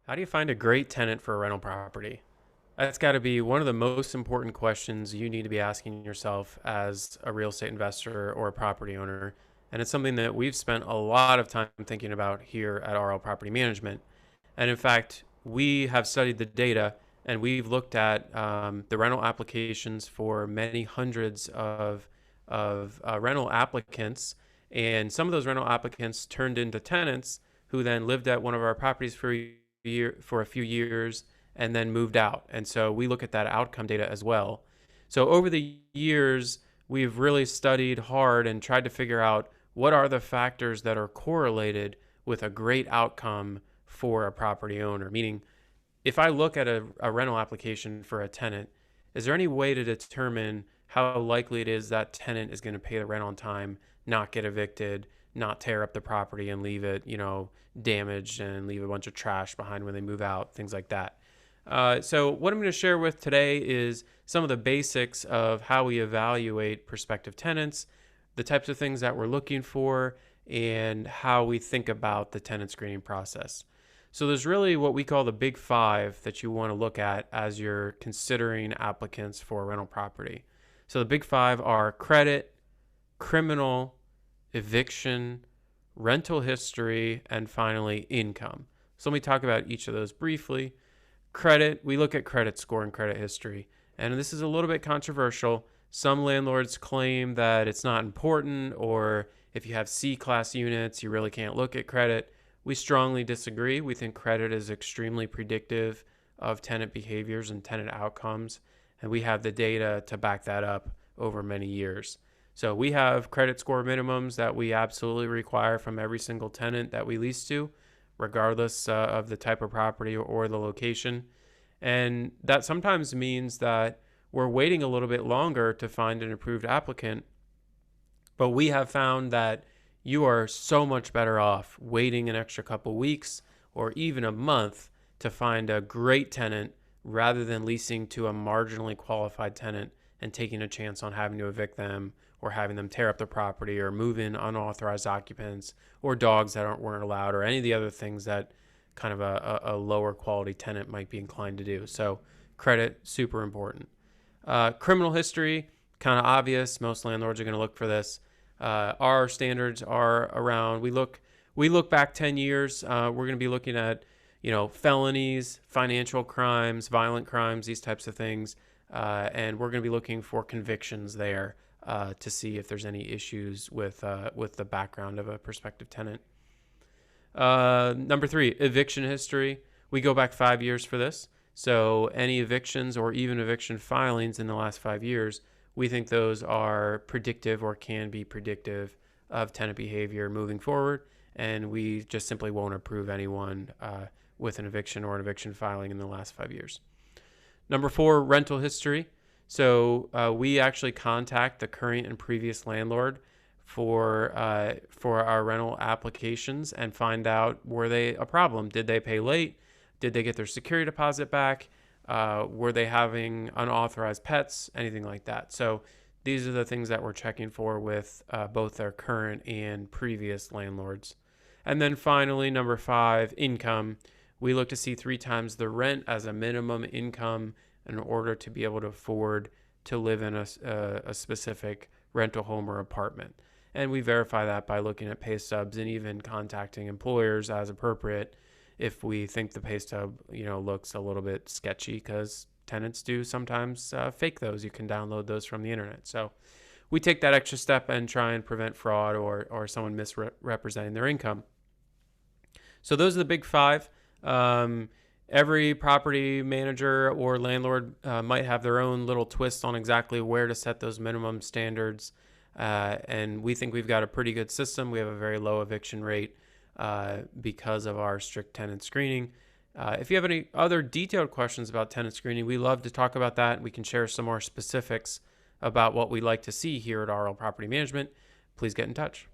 How do you find a great tenant for a rental property? That's got to be one of the most important questions you need to be asking yourself as a real estate investor or a property owner. And it's something that we've spent a lot of time thinking about here at RL Property Management. And in fact, we have studied the data and we've looked at the rental applications for many hundreds of rental applicants. And some of those rental applicants turned into tenants who then lived at one of our properties for a few years and then moved out. And so we look at that outcome data as well. So over the years, we've really studied hard and tried to figure out what are the factors that are correlated with a great outcome for a property owner. Meaning, if I look at a rental application for a tenant, is there any way to determine how likely it is that tenant is going to pay the rent on time, not get evicted, not tear up the property and leave it, damaged and leave a bunch of trash behind when they move out, things like that. So what I'm going to share with today is some of the basics of how we evaluate prospective tenants, the types of things that we're looking for, and how we think about the tenant screening process. So there's really what we call the big five that you want to look at as you're considering applicants for a rental property. So the big five are credit, criminal, eviction, rental history, and finally income. So let me talk about each of those briefly. Credit, we look at credit score and credit history. And this is a little bit controversial. Some landlords claim that it's not important, or if you have C-class units, you really can't look at credit. We strongly disagree. We think credit is extremely predictive of tenant behaviors and tenant outcomes, and we have the data to back that up over many years. So we have credit score minimums that we absolutely require from every single tenant that we lease to, regardless of the type of property or the location. And that sometimes means that we're waiting a little bit longer to find an approved applicant. But we have found that you are so much better off waiting an extra couple weeks or even a month to find a great tenant rather than leasing to a marginally qualified tenant and taking a chance on having to evict them or having them tear up the property or move in unauthorized occupants or dogs that weren't allowed or any of the other things that kind of a lower quality tenant might be inclined to do. So credit, super important. Criminal history, kind of obvious. Most landlords are going to look for this. Our standards are around, we look back 10 years. We're going to be looking at, felonies, financial crimes, violent crimes, these types of things. And we're going to be looking for convictions there to see if there's any issues with the background of a prospective tenant. Number 3, eviction history. We go back 5 years for this. So any evictions or even eviction filings in the last 5 years, we think those are predictive or can be predictive of tenant behavior moving forward. And we just simply won't approve anyone with an eviction or an eviction filing in the last 5 years. Number 4, rental history. So we actually contact the current and previous landlord for our rental applications and find out, were they a problem? Did they pay late? Did they get their security deposit back? Were they having unauthorized pets? Anything like that. So these are the things that we're checking for with both our current and previous landlords. And then finally, number 5, income. We look to see 3 times the rent as a minimum income in order to be able to afford to live in a specific rental home or apartment. And we verify that by looking at pay stubs and even contacting employers as appropriate if we think the pay stub, looks a little bit sketchy, because tenants do sometimes fake those. You can download those from the internet. So we take that extra step and try and prevent fraud or someone misrepresenting their income. So those are the big 5. Every property manager or landlord might have their own little twist on exactly where to set those minimum standards. And we think we've got a pretty good system. We have a very low eviction rate because of our strict tenant screening. If you have any other detailed questions about tenant screening, we love to talk about that. We can share some more specifics about what we'd like to see here at RL Property Management. Please get in touch.